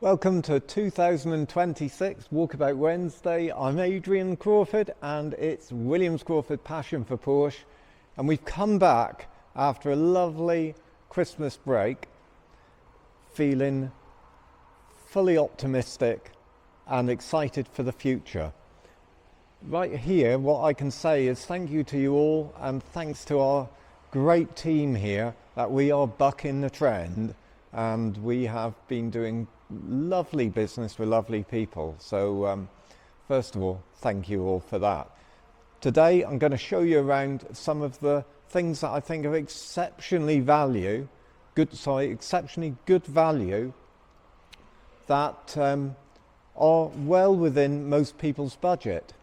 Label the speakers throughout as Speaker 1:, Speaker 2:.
Speaker 1: Welcome to 2026 Walkabout Wednesday. I'm Adrian Crawford and it's Williams Crawford Passion for Porsche, and we've come back after a lovely Christmas break feeling fully optimistic and excited for the future. Right here, what I can say is thank you to you all, and thanks to our great team here that we are bucking the trend and we have been doing lovely business with lovely people. So first of all, thank you all for that. Today I'm going to show you around some of the things that I think are exceptionally good value that are well within most people's budget.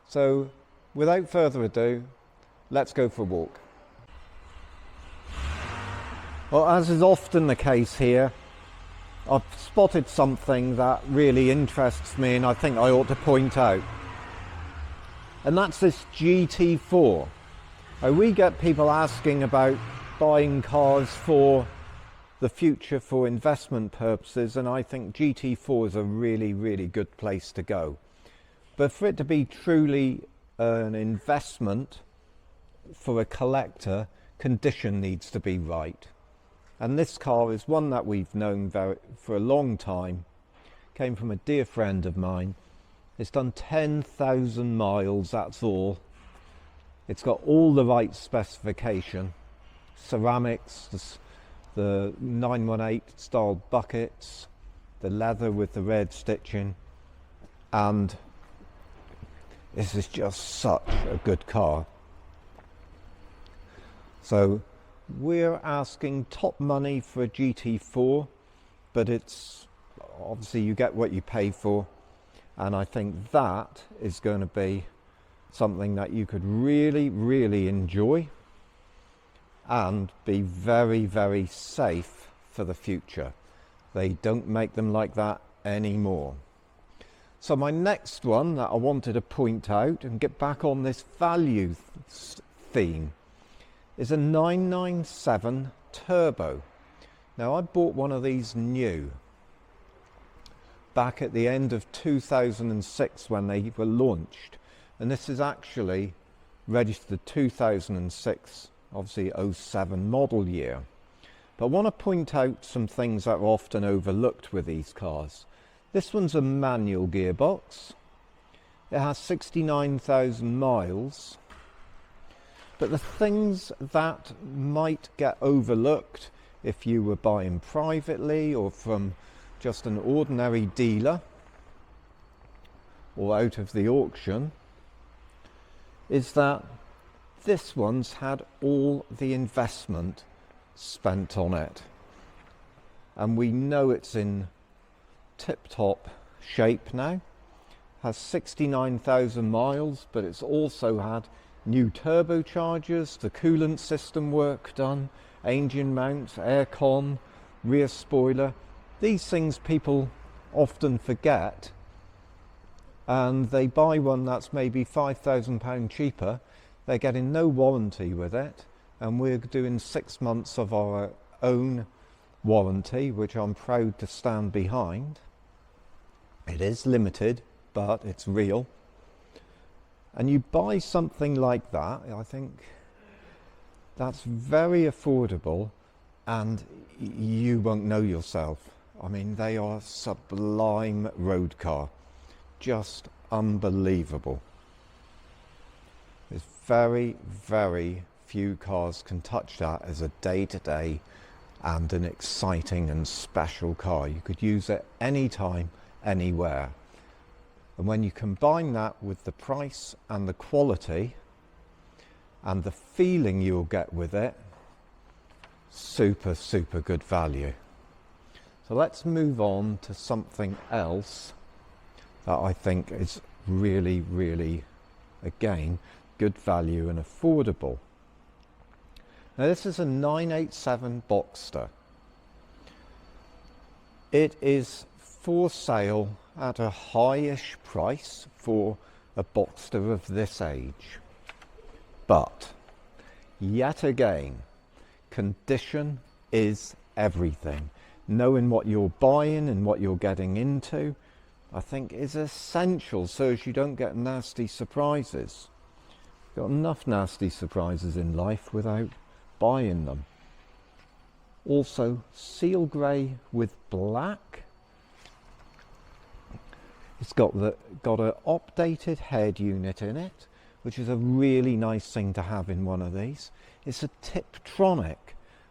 Speaker 1: So without further ado, let's go for a walk. Well, as is often the case here, I've spotted something that really interests me and I think I ought to point out. And that's this GT4. We get people asking about buying cars for the future for investment purposes, and I think GT4 is a really, really good place to go. But for it to be truly an investment for a collector, condition needs to be right. And this car is one that we've known for a long time. Came from a dear friend of mine. It's done 10,000 miles, that's all. It's got all the right specification. Ceramics, the 918 style buckets, the leather with the red stitching. And this is just such a good car. So we're asking top money for a GT4, but it's obviously you get what you pay for, and I think that is going to be something that you could really, really enjoy and be very, very safe for the future. They don't make them like that anymore. So my next one that I wanted to point out and get back on this value theme is a 997 Turbo. Now, I bought one of these new back at the end of 2006 when they were launched, and this is actually registered 2006, obviously 07 model year. But I want to point out some things that are often overlooked with these cars. This one's a manual gearbox. It has 69,000 miles. But the things that might get overlooked if you were buying privately or from just an ordinary dealer or out of the auction is that this one's had all the investment spent on it. And we know it's in tip-top shape now. Has 69,000 miles, but it's also had new turbochargers, the coolant system work done, engine mounts, aircon, rear spoiler. These things people often forget, and they buy one that's maybe £5,000 cheaper. They're getting no warranty with it, and we're doing 6 months of our own warranty, which I'm proud to stand behind. It is limited, but it's real. And you buy something like that, I think that's very affordable, and you won't know yourself. I mean, they are a sublime road car, just unbelievable. There's very, very few cars can touch that as a day-to-day and an exciting and special car. You could use it anytime, anywhere. And when you combine that with the price and the quality and the feeling you'll get with it, super, super good value. So let's move on to something else that I think is really, really, again, good value and affordable. Now, this is a 987 Boxster. It is for sale at a high-ish price for a Boxster of this age. But, yet again, condition is everything. knowing what you're buying and what you're getting into, I think is essential so as you don't get nasty surprises. Got enough nasty surprises in life without buying them. Also, seal grey with black. It's got an updated head unit in it, which is a really nice thing to have in one of these. It's a Tiptronic,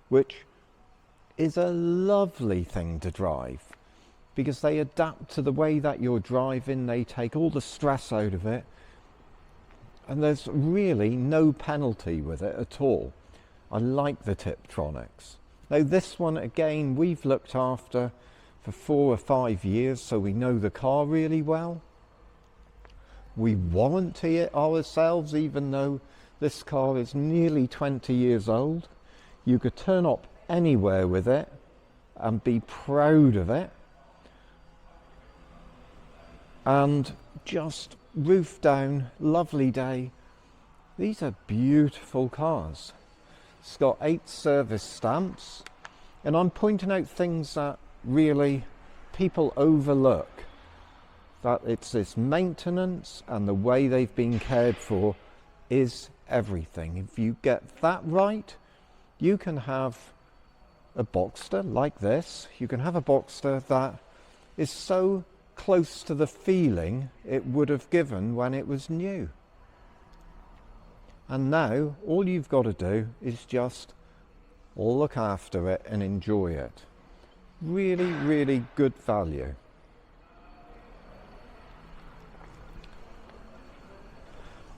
Speaker 1: which is a lovely thing to drive because they adapt to the way that you're driving. They take all the stress out of it, and there's really no penalty with it at all. I like the Tiptronics. Now this one, again, we've looked after for 4 or 5 years, so we know the car really well. We warranty it ourselves, even though this car is nearly 20 years old. You could turn up anywhere with it and be proud of it. And just roof down, lovely day. These are beautiful cars. It's got 8 service stamps, and I'm pointing out things that really people overlook. That it's this maintenance and the way they've been cared for is everything. If you get that right, you can have a Boxster like this. You can have a Boxster that is so close to the feeling it would have given when it was new. And now all you've got to do is just look after it and enjoy it. Really, really good value.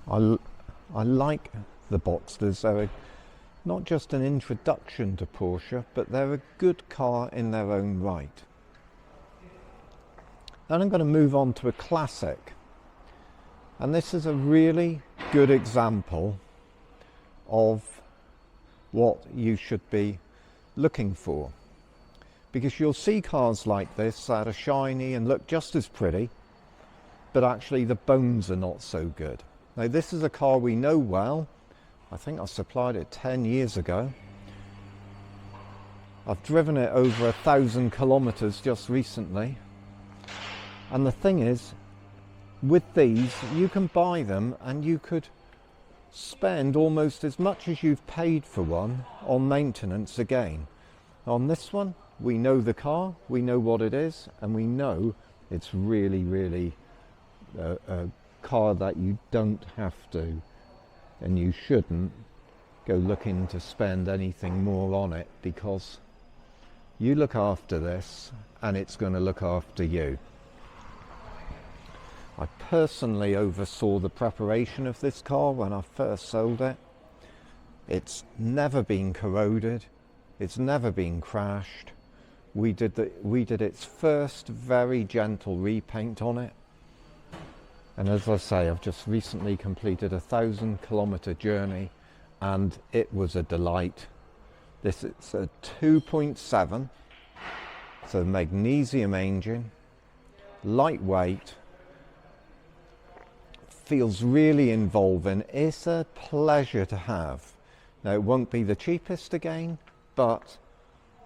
Speaker 1: I like the Boxsters. They're not just an introduction to Porsche, but they're a good car in their own right. Then I'm going to move on to a classic. And this is a really good example of what you should be looking for. Because you'll see cars like this that are shiny and look just as pretty, but actually the bones are not so good. Now this is a car we know well. I think I supplied it 10 years ago. I've driven it over 1,000 kilometers just recently. And the thing is, with these, you can buy them and you could spend almost as much as you've paid for one on maintenance again. On this one, we know the car, we know what it is, and we know it's really, really a car that you don't have to, and you shouldn't go looking to spend anything more on it, because you look after this and it's going to look after you. I personally oversaw the preparation of this car when I first sold it. It's never been corroded, it's never been crashed. We did its first very gentle repaint on it. And as I say, I've just recently completed a 1,000 kilometer journey and it was a delight. This is a 2.7, so magnesium engine, lightweight, feels really involving. It's a pleasure to have. Now it won't be the cheapest again, but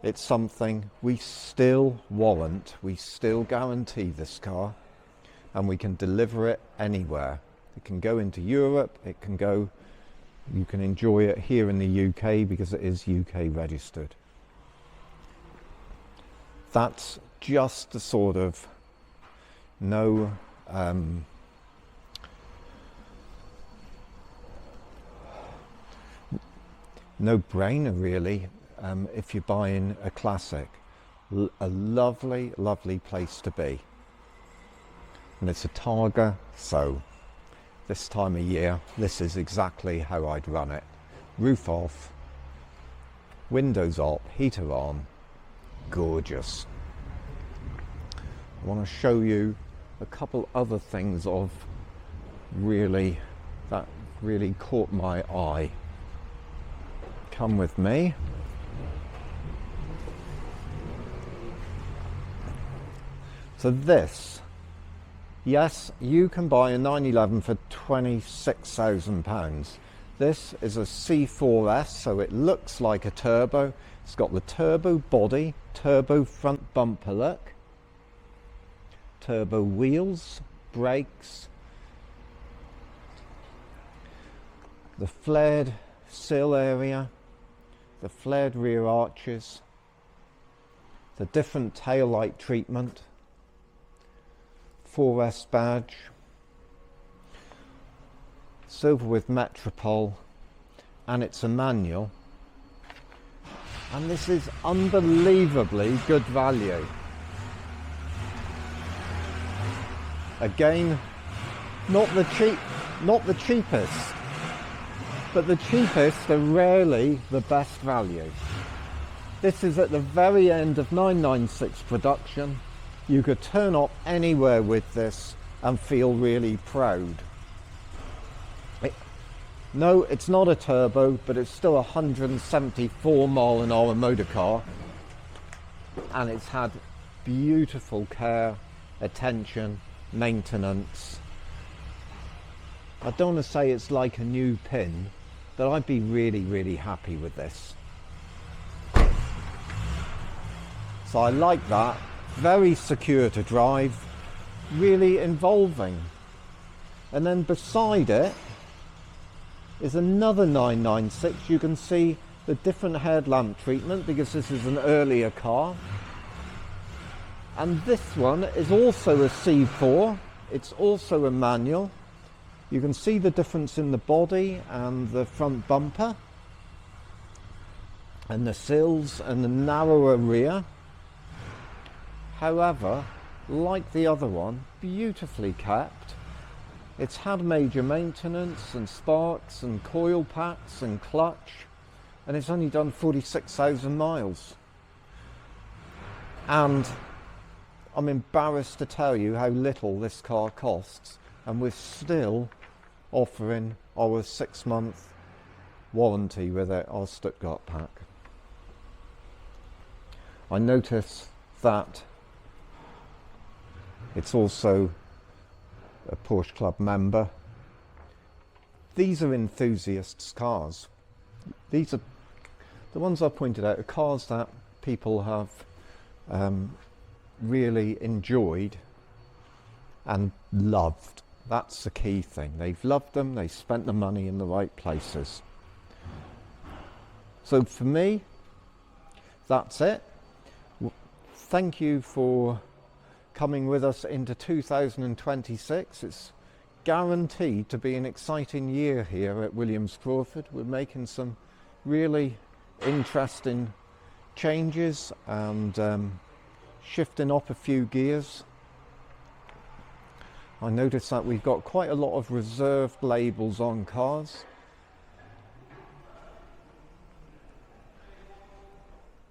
Speaker 1: it's something we still warrant, we still guarantee this car, and we can deliver it anywhere. It can go into Europe, it can go, you can enjoy it here in the UK because it is UK registered. That's just the sort of no brainer really. If you're buying a classic, a lovely, lovely place to be. And it's a Targa, so this time of year, this is exactly how I'd run it. Roof off, windows up, heater on, gorgeous. I want to show you a couple other things that really caught my eye. Come with me. So this, yes, you can buy a 911 for £26,000, This is a C4S, so it looks like a turbo. It's got the turbo body, turbo front bumper look, turbo wheels, brakes, the flared sill area, the flared rear arches, the different tail light treatment, 4S badge, silver with Metropole, and it's a manual, and this is unbelievably good value. Again, not the cheapest, but the cheapest are rarely the best value. This is at the very end of 996 production. You could turn up anywhere with this and feel really proud. No, it's not a turbo, but it's still a 174 mile an hour motor car, and it's had beautiful care, attention, maintenance. I don't want to say it's like a new pin, but I'd be really happy with this. So I like that. Very secure to drive, really involving. And then beside it is another 996. You can see the different headlamp treatment because this is an earlier car. And this one is also a C4. It's also a manual. You can see the difference in the body and the front bumper and the sills and the narrower rear. However, like the other one, beautifully kept. It's had major maintenance and sparks and coil packs and clutch, and it's only done 46,000 miles. And I'm embarrassed to tell you how little this car costs, and we're still offering our 6-month warranty with it, our Stuttgart pack. I notice that it's also a Porsche Club member. These are enthusiasts' cars. These are the ones I pointed out, are cars that people have really enjoyed and loved. That's the key thing. They've loved them, they spent the money in the right places. So for me, that's it. Thank you for coming with us into 2026. It's guaranteed to be an exciting year here at Williams Crawford. We're making some really interesting changes and shifting up a few gears. I noticed that we've got quite a lot of reserved labels on cars.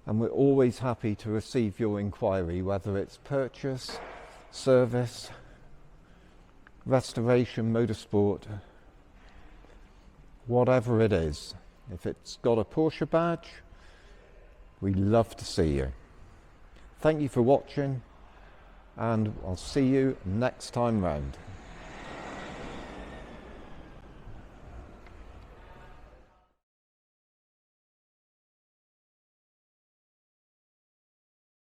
Speaker 1: And we're always happy to receive your inquiry, whether it's purchase, service, restoration, motorsport, whatever it is. If it's got a Porsche badge, we'd love to see you. Thank you for watching, and I'll see you next time round.